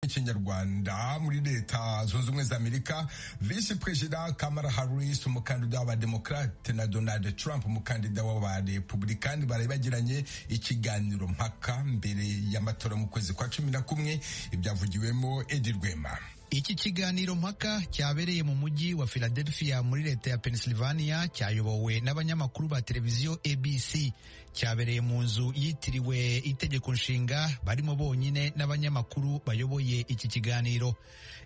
Ikinyarwanda. Muri Leta Zunze Ubumwe za Amerika, Vice President Kamala Harris, umukandida w'abademokrate, na Donald Trump, umukandida w'abarepublikani, bari bagiranye ikiganiro mpaka mbere y'amatora mu kwezi kwa 11. Ibyavugiwemo Edi Rwema. Iki kiganiro mpaka cyabereye mu mujyi wa Philadelphia muri leta ya Pennsylvania, cyayobowe n'abanyamakuru ba televiziyo ABC. Cyabereye mu nzu yitiriwe itegeko nshinga, barimo bonyine n'abanyamakuru bayoboye iki kiganiro.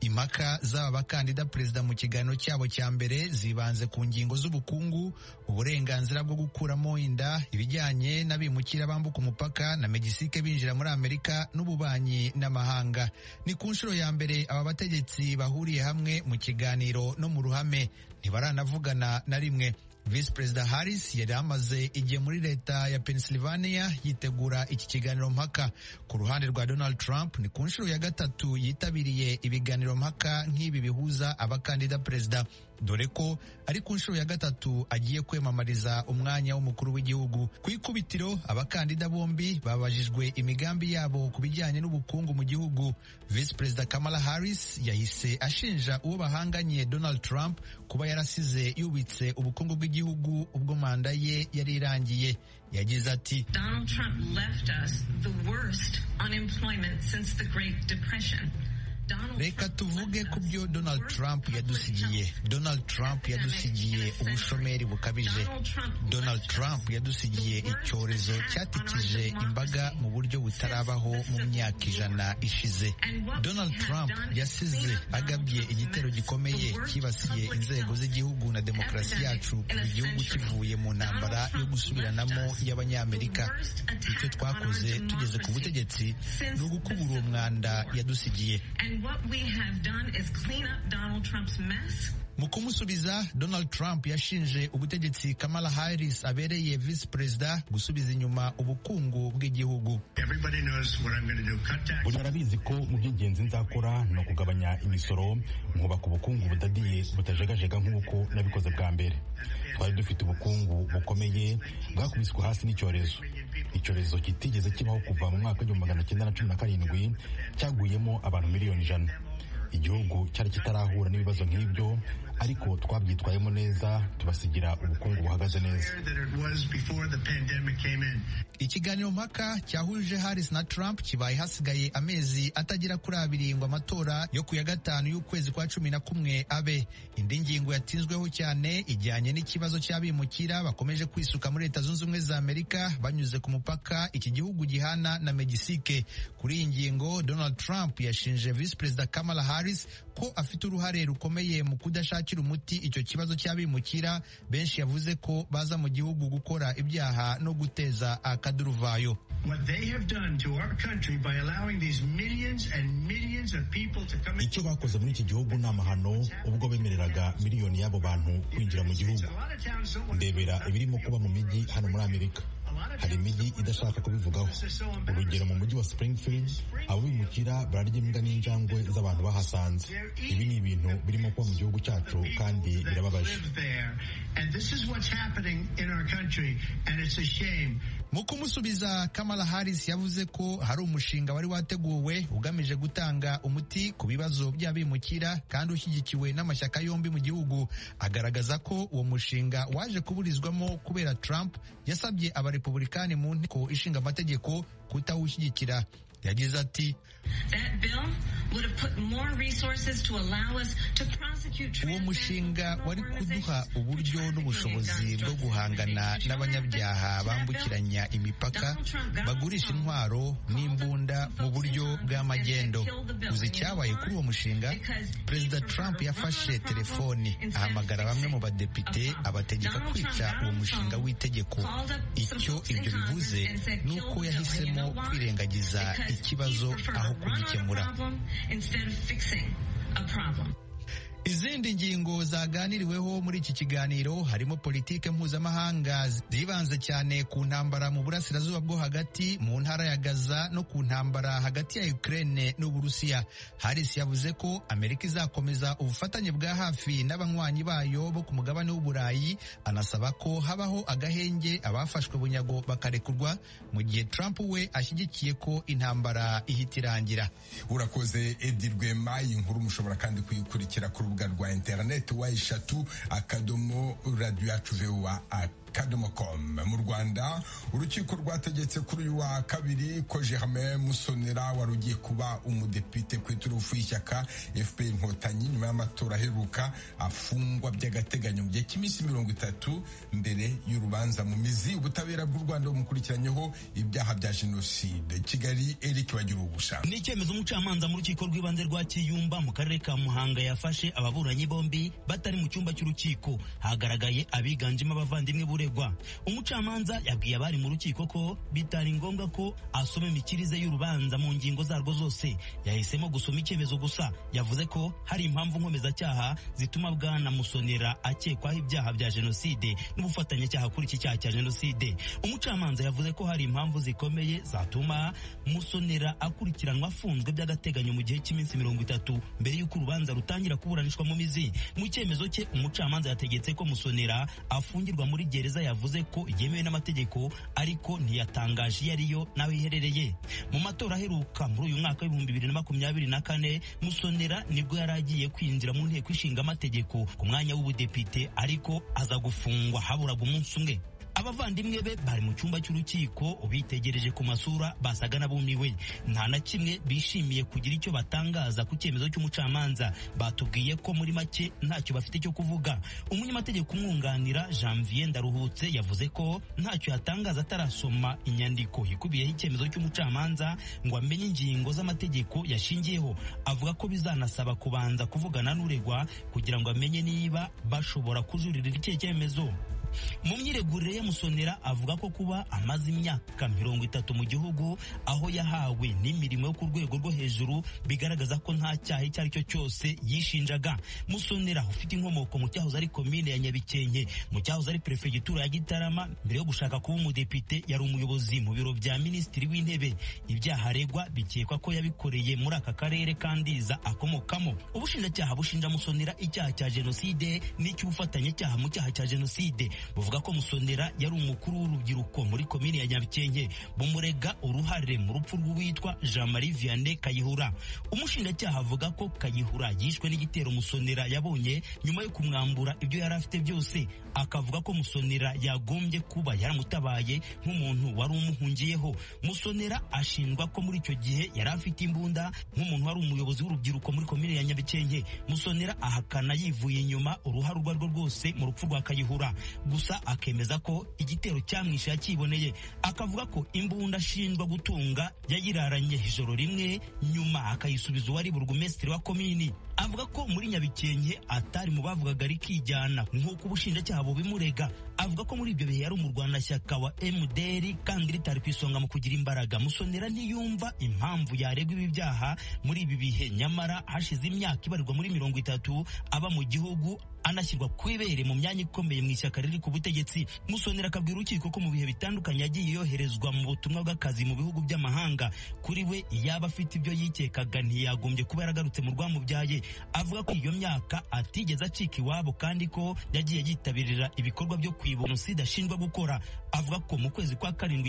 Impaka z'aba bakandida perezida mu kiganiro cyabo cya mbere zibanze ku ngingo z'ubukungu, uburenganzira bwo gukuramo inda, ibijyanye n'abimukira bambuka umupaka na Mexique binjira muri Amerika, n'ububanyi n'amahanga. Ni ku nshuro ya mbere aba bategetsi bahuriye hamwe mu kiganiro no mu ruhame, ntibaranavugana na rimwe. Vice President Harris yari amaze igihe muri leta ya Pennsylvania yitegura iki kiganiro mpaka. Ku ruhande rwa Donald Trump, ni ku nshuro ya gatatu yitabiriye ibiganiro mpaka nk'ibi bihuza abakandida perezida, dore ko ari ku nshuro ya gatatu agiye kwemamariza umwanya w'umukuru w'igihugu. Ku ikubitiro, abakandida bombi babajijwe imigambi yabo ku bijyanye n'ubukungu mu gihugu. Vice President Kamala Harris yahise ashinja uwo bahanganye Donald Trump kuba yarasize yubitse ubukungu bw'igihugu ubwo manda ye yari irangiye. Yagize ati, Donald Trump left us the worst unemployment since the Great Depression. Reka tuvuge ku byo Donald Trump yadusigiye. Donald Trump yadusigiye ubushomeri bukabije. Donald Trump yadusigiye icyorezo cyatikije imbaga mu buryo butarabaho mu myaka 100 ishize. Donald Trump yasize agabye igitero gikomeye cyibasiye inzego z'igihugu na demokarasi yacu, kuva igihugu kivuye mu ntambara yo gusubiranamo y'Abanyamerika. Icyo twakoze tugeze ku butegetsi ni ugukubura uwo mwanda yadusigiye. What we have done is clean up Donald Trump's mess. Mu kumusubiza, Donald Trump yashinje ubutegetsi Kamala Harris abereye Vice President gusubiza inyuma ubukungu bw'igihugu. Buri arabizi ko mu by'ingenzi nzakora no kugabanya imisoro, nkubaka ubukungu budadiye butajegajega nk'uko nabikoze bwa mbere. Twari dufite ubukungu bukomeye bwakubiswe hasi n'icyorezo. Icyorezo kitigeze kibaho kuva mu mwaka w'1917 cyaguyemo abantu miliyoni 100. Igihugu cyari kitarahura n'ibibazo nk'ibyo, ariko twabyitwayemo neza, tubasigira ubukungu buhagaze neza. Ikiganiro mpaka cyahuje Harris na Trump kibaye hasigaye amezi atagera kuri 2 ngo amatora yo ku ya 5 y'ukwezi kwa 11 abe. Indi ngingo yatinzweho cyane ijyanye n'ikibazo cy'abimukira bakomeje kwisuka muri Leta Zunze Ubumwe za Amerika banyuze ku mupaka iki gihugu gihana na Mexique. Kuri iyi ngingo, Donald Trump yashinje Vice President Kamala Harris ko afite uruhare rukomeye mu kudashakira umuti icyo kibazo cy'abimukira benshi yavuze ko baza mu gihugu gukora ibyaha no guteza akaduruvayo. Icyo bakoze muri iki gihugu ni amahano, ubwo bemereraga miliyoni y'abo bantu kwinjira mu gihugu. Ndebera ibirimo kuba mu mijyi hano muri Amerika. Hari imijyi idashaka kubivugaho. Urugero, mu mujyi wa Springfield, abo bimukira bararya imbwa n'injangwe z'abantu bahasanze. Ibi ni ibintu birimo kuba mu gihugu cyacu kandi birababaje. Mu kumusubiza, Kamala Harris yavuze ko hari umushinga wari wateguwe ugamije gutanga umuti ku bibazo by'abimukira kandi ushyigikiwe n'amashyaka yombi mu gihugu. Agaragaza ko uwo mushinga waje kuburizwamo kubera Trump yasabye abarepublikani mu nteko ishinga amategeko kutawushyigikira. Yagize ati, uwo mushinga wari kuduha uburyo n'ubushobozi bwo guhangana n'abanyabyaha bambukiranya imipaka bagurisha intwaro n'imbunda mu buryo bw'amagendo. Uzi icyabaye kuri uwo mushinga? Perezida Trump yafashe telefoni ahamagara bamwe mu badepite abategeka kwica uwo mushinga w'itegeko. Icyo ibyo bivuze ni uko yahisemo kwirengagiza ikibazo aho kugikemura. instead of fixing a problem. Izindi zindi ngingo zaganiriweho muri iki kiganiro harimo politike mpuzamahanga zibanze cyane ku ntambara mu burasirazuba bwo hagati mu ntara ya Gaza no ku ntambara hagati ya Ukraine n'Uburusiya. Harris yavuze ko Amerika izakomeza ubufatanye bwa hafi n'abanywanyi bayo bo ku mugabane w'Uburayi, anasaba ko habaho agahenge abafashwe bunyago bakarekurwa, mu gihe Trump we ashyigikiye ko intambara ihita irangira. Urakoze Edi Rwema. Iyi nkuru mushobora kandi kuyikurikira ku rubuga rwa internet wa3 akadomo radio yacu VOA akadomo.com. Mu Rwanda urukiko rwategetse kuri uyu wa kabiri ko Germain Musonera wari ugiye kuba umudepite ku iturufu y'ishyaka FPR Inkotanyi nyuma y'amatora aheruka afungwa by'agateganyo mu gihe cy'iminsi 30 mbere y'urubanza mu mizi. Ubutabera bw'u Rwanda bumukurikiranyeho ibyaha bya jenoside. Kigali, Eric Bagirubusha. Ni icyemezo umucamanza mu rukiko rw'ibanze rwa Kiyumba mu karere ka Muhanga yafashe ababuranyi bombi batari mu cyumba cy'urukiko. Hagaragaye abiganjemo abavandimwe buregwa. Umucamanza yabwiye abari mu rukiko ko bitari ngombwa ko asoma imikirize y'urubanza mu ngingo zarwo zose. Yahisemo gusoma icyemezo gusa. Yavuze ko hari impamvu nkomezacyaha zituma Bwana Musonera akekwaho ibyaha bya jenoside n'ubufatanyacyaha kuri iki cyaha cya jenoside. Umucamanza yavuze ko hari impamvu zikomeye zatuma Musonera akurikiranwa afunzwe by'agateganyo mu gihe cy'iminsi 30 mbere y'uko urubanza rutangira kuburanishwa mu mizi. Mu cyemezo cye umucamanza yategetse ko Musonera afungirwa muri gereza yavuze ko yemewe n'amategeko, ariko ntiyatangaje iyo ariyo naho iherereye. Mu matora aheruka muri uyu mwaka w'ibihumbi 2024 Musonera nibwo yari agiye kwinjira mu nteko ishinga amategeko ku mwanya w'ubudepite, ariko aza gufungwa haburaga umunsi umwe. Abavandimwe be bari mu cyumba cy'urukiko ubitegereje ku masura basaga n'abumiwe. Nta na kimwe bishimiye kugira icyo batangaza ku cyemezo cy'umucamanza. Batubwiye ko muri make ntacyo bafite cyo kuvuga. Umunyamategeko umwunganira Janvier Ndaruhutse yavuze ko ntacyo yatangaza atarasoma inyandiko ikubiyeho icyemezo cy'umucamanza ngo amenye ingingo z'amategeko yashingiyeho. Avuga ko bizanasaba kubanza kuvugana n'uregwa kugira ngo amenye niba bashobora kujuririra icyo cyemezo. Mu myiregurire ya Musonera avuga ko kuba amaze imyaka 30 mu gihugu aho yahawe n'imirimo yo ku rwego rwo hejuru bigaragaza ko nta cyaha icyo ari cyo cyose yishinjaga. Musonera ufite inkomoko mu cyahoze ari komine ya Nyabikenke, mu cyahoze ari prefegitura ya Gitarama, mbere yo gushaka kuba umudepite yari umuyobozi mu biro bya minisitiri w'intebe. Ibyaha aregwa bikekwa ko yabikoreye muri aka karere kandiza akomokamo. Ubushinjacyaha bushinja Musonera icyaha cya jenoside n'icy'ubufatanyacyaha mu cyaha cya jenoside. Buvuga ko Musonera yari umukuru w'urubyiruko muri komine ya Nyabikenke. Bumurega uruhare mu rupfu rw'uwitwa Jean-Marie Vianney Kayihura. Umushinjacyaha avuga ko Kayihura yishwe n'igitero Musonera yabonye nyuma yo kumwambura ibyo yari afite byose. Akavuga ko Musonera yagombye kuba yaramutabaye nk'umuntu wari umuhungiyeho. Musonera ashinjwa ko muri icyo gihe yari afite imbunda nk'umuntu wari umuyobozi w'urubyiruko muri komine ya Nyabikenke. Musonera ahakana yivuye inyuma uruhare urwo rwose mu rupfu rwa Kayihura. Gusa akemeza ko igitero cyamwishe yakiboneye. Akavuga ko imbunda ashinjwa gutunga yayiraranye ijoro rimwe nyuma akayisubiza uwari burugumesitiri wa komini. Avuga ko muri Nyabikenke atari mu bavugaga rikijyana nk'uko ubushinjacyaha bubimurega. Avuga ko muri ibyo bihe yari umurwanashyaka wa MDR kandi ritari ku isonga mu kugira imbaraga. Musonera ntiyumva impamvu yaregwa ibi byaha muri ibi bihe, nyamara hashize imyaka ibarirwa muri 30 aba mu gihugu anashyirwa kwibere mu myanya ikomeye mu ishyaka riri ku butegetsi. Musonera akabwira urukiko ko mu bihe bitandukanye yagiye yoherezwa mu butumwa bw'akazi mu bihugu by'amahanga. Kuri we yaba afite ibyo yikekaga ntiyagombye kuba yaragarutse mu rwamubyaye. Avuga ko iyo myaka atigeze acika iwabo kandi ko yagiye yitabirira ibikorwa byo kwibuka jenoside ashinjwa gukora. Avuga ko mu kwezi kwa 7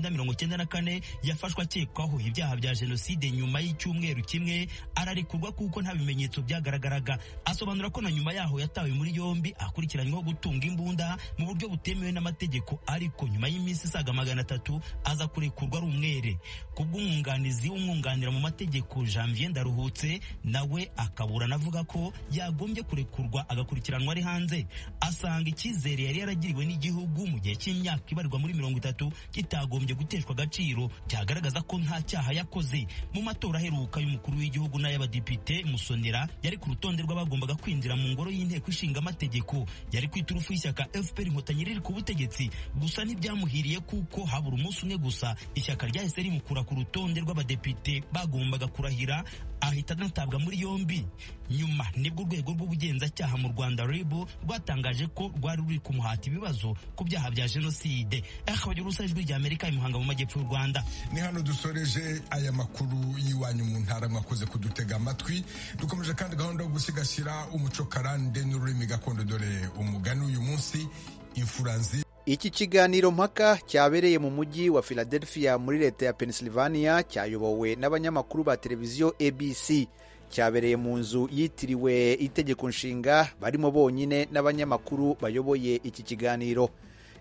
1994 yafashwe akekwaho ibyaha bya jenoside nyuma y'icyumweru kimwe ararekurwa kuko nta bimenyetso byagaragaraga. Asobanura ko na nyuma yaho yatawe muri yombi akurikiranyweho gutunga imbunda mu buryo butemewe n'amategeko, ariko nyuma y'iminsi isaga 300 aza kurekurwa ari umwere. Kubw'umwunganizi w'umwunganira mu mategeko Janvier Ndaruhutse nawe akaburana avuga ko yagombye kurekurwa agakurikiranwa ari hanze. Asanga icyizere yari yaragiriwe n'igihugu mu gihe cy'imyaka ibarirwa muri 30 kitagombye guteshwa agaciro, cyagaragaza ko nta cyaha yakoze. Mu matora aheruka y'umukuru w'igihugu n'ay'abadepite, Musonera yari ku rutonde rw'abagombaga kwinjira mu ngoro y'inteko ishinga amategeko. Yari ku iturufu y'ishyaka FPR Inkotanyi riri ku butegetsi. Gusa ntibyamuhiriye kuko habura umunsi umwe gusa ishyaka ryahise rimukura ku rutonde rw'abadepite bagombaga kurahira ahita anatabwa muri yombi. Nyuma nibwo urwego rw'ubugenzacyaha mu Rwanda RIB rwatangaje ko rwari ruri kumuhata ibibazo ku byaha bya jenoside. Akabagira urusajwi rya Amerika imuhanga mu majyepfo y'u Rwanda. Ni hano dusoreje aya makuru y'iwanyu mu ntara, mwakoze kudutega amatwi. Dukomeje kandi gahunda yo gusigasira umuco karande n'ururimi gakondo, dore umugani uyu munsi imfuranzi. Iki kiganiro mpaka cyabereye mu mujyi wa Philadelphia muri leta ya Pennsylvania cyayobowe n'abanyamakuru ba televiziyo ABC. Cyabereye mu nzu yitiriwe itegeko nshinga, barimo bonyine n'abanyamakuru bayoboye iki kiganiro.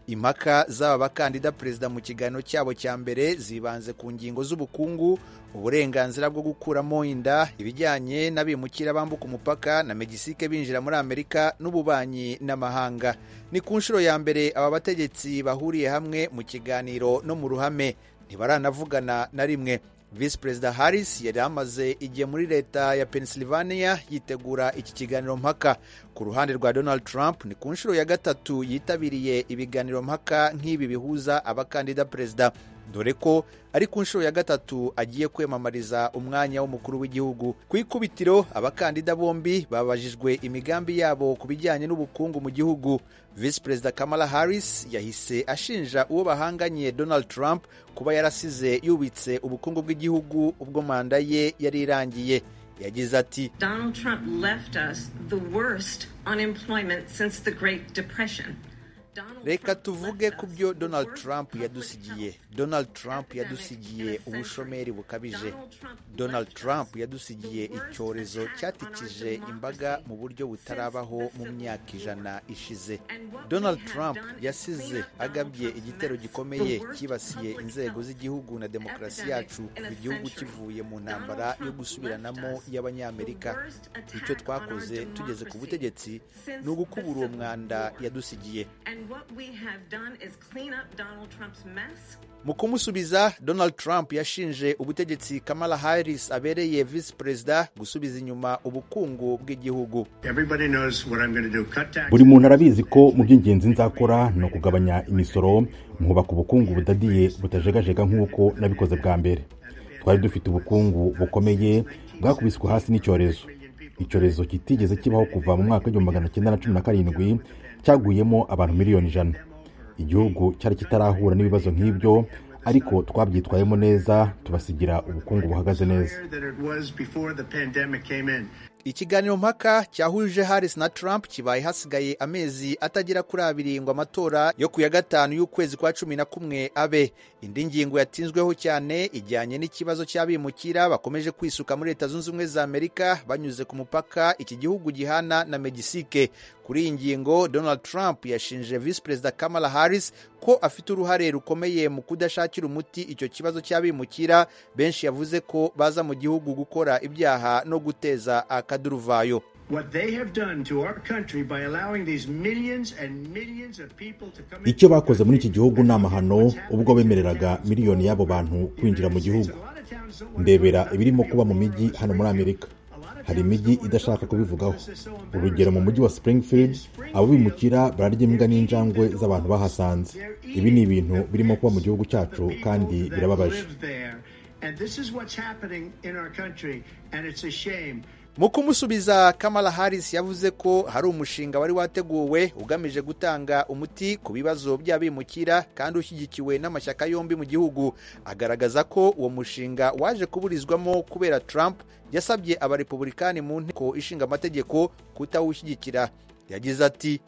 Impaka z'aba bakandida perezida mu kiganiro cyabo cya mbere zibanze ku ngingo z'ubukungu, uburenganzira bwo gukuramo inda, ibijyanye n'abimukira bambuka umupaka na Mexique binjira muri Amerika, n'ububanyi n'amahanga. Ni ku nshuro ya mbere aba bategetsi bahuriye hamwe mu kiganiro no mu ruhame, ntibaranavugana na rimwe. Vice Perezida Harris yari amaze igihe muri leta ya Pennsylvania yitegura iki kiganiro mpaka. Ku ruhande rwa Donald Trump ni ku nshuro ya gatatu yitabiriye ibiganiro mpaka nk'ibi bihuza abakandida perezida, dore ko ari ku nshuro ya gatatu agiye kwiyamamariza umwanya w'umukuru w'igihugu. Ku ikubitiro abakandida bombi babajijwe imigambi yabo ku bijyanye n'ubukungu mu gihugu. Vice Perezida Kamala Harris yahise ashinja uwo bahanganye Donald Trump kuba yarasize yubitse ubukungu bw'igihugu ubwo manda ye yari irangiye. Yagize ati, Donald Trump left us the worst unemployment since the Great Depression. Reka tuvuge ku byo Donald Trump yadusigiye. Donald Trump yadusigiye ubushomeri bukabije. Donald Trump yadusigiye icyorezo cyatikije imbaga mu buryo butarabaho mu myaka 100 ishize. Donald Trump yasize agabye igitero gikomeye cyibasiye inzego z'igihugu na demokarasi yacu, igihugu kivuye mu ntambara yo gusubiranamo y'abanyamerika. Icyo twakoze tugeze ku butegetsi ni ugukubura uwo mwanda yadusigiye. Mu kumusubiza, Donald Trump yashinje ubutegetsi Kamala Harris abereye Vice Perezida gusubiza inyuma ubukungu bw'igihugu. Buri muntu arabizi ko mu by'ingenzi nzakora no kugabanya imisoro, nkubaka ubukungu budadiye butajegajega nk'uko nabikoze bwa mbere. Twari dufite ubukungu bukomeye bwakubiswe hasi n'icyorezo. Icyorezo kitigeze kibaho kuva mu mwaka w'1917 cyaguyemo abantu miliyoni 100. Igihugu cyari kitarahura n'ibibazo nk'ibyo, ariko twabyitwayemo neza, tubasigira ubukungu buhagaze neza. Ikiganiro mpaka cyahuje Harris na Trump kibaye hasigaye amezi atagera kuri 2 ngo amatora yo ku ya 5 y'ukwezi kwa 11 abe. Indi ngingo yatinzweho cyane ijyanye n'ikibazo cy'abimukira bakomeje kwisuka muri Leta Zunze Ubumwe za Amerika banyuze ku mupaka iki gihugu gihana na Mexique. Kuri iyi ngingo Donald Trump yashinje Vice Perezida Kamala Harris ko afite uruhare rukomeye mu kudashakira umuti icyo kibazo cy'abimukira benshi yavuze ko baza mu gihugu gukora ibyaha no guteza akaduruvayo. Icyo bakoze muri iki gihugu ni amahano ubwo bemereraga miliyoni y'abo bantu kwinjira mu gihugu. Ndebera ibirimo kuba mu mijyi hano muri Amerika. Hari imijyi idashaka kubivugaho. Urugero mu mujyi wa Springfield, abo bimukira bararya imbwa n'injangwe z'abantu bahasanze. Ibi ni ibintu birimo kuba mu gihugu cyacu kandi birababaje. Mu kumusubiza, Kamala Harris yavuze ko hari umushinga wari wateguwe ugamije gutanga umuti ku bibazo by'abimukira kandi ushyigikiwe n'amashyaka yombi mu gihugu. Agaragaza ko uwo mushinga waje kuburizwamo kubera Trump yasabye abarepublikani mu nteko ishinga amategeko kutawushyigikira. Yagize ati,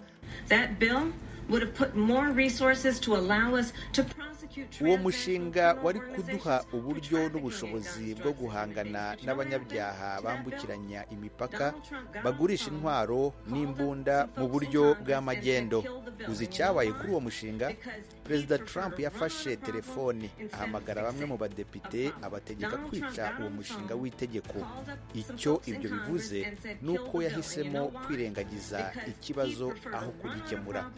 That bill would have put more resources to allow us to uwo mushinga wari kuduha uburyo n'ubushobozi bwo guhangana n'abanyabyaha bambukiranya imipaka bagurisha intwaro n'imbunda mu buryo bw'amagendo. Uzi icyabaye kuri uwo mushinga? Perezida Trump yafashe telefoni ahamagara bamwe mu badepite abategeka kwica uwo mushinga w'itegeko. Icyo ibyo bivuze ni uko yahisemo kwirengagiza ikibazo aho kugikemura.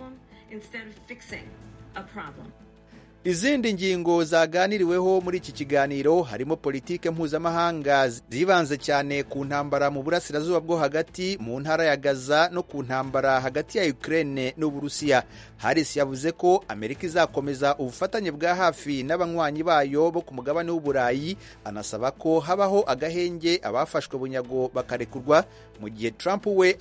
Izindi ngingo zaganiriweho muri iki kiganiro harimo politike mpuzamahanga zibanze cyane ku ntambara mu burasirazuba bwo hagati mu ntara ya Gaza no ku ntambara hagati ya Ukraine n'Uburusiya. Harris yavuze ko Amerika izakomeza ubufatanye bwa hafi n'abanywanyi bayo bo ku mugabane w'Uburayi, anasaba ko habaho agahenge abafashwe bunyago bakarekurwa, mu gihe Trump we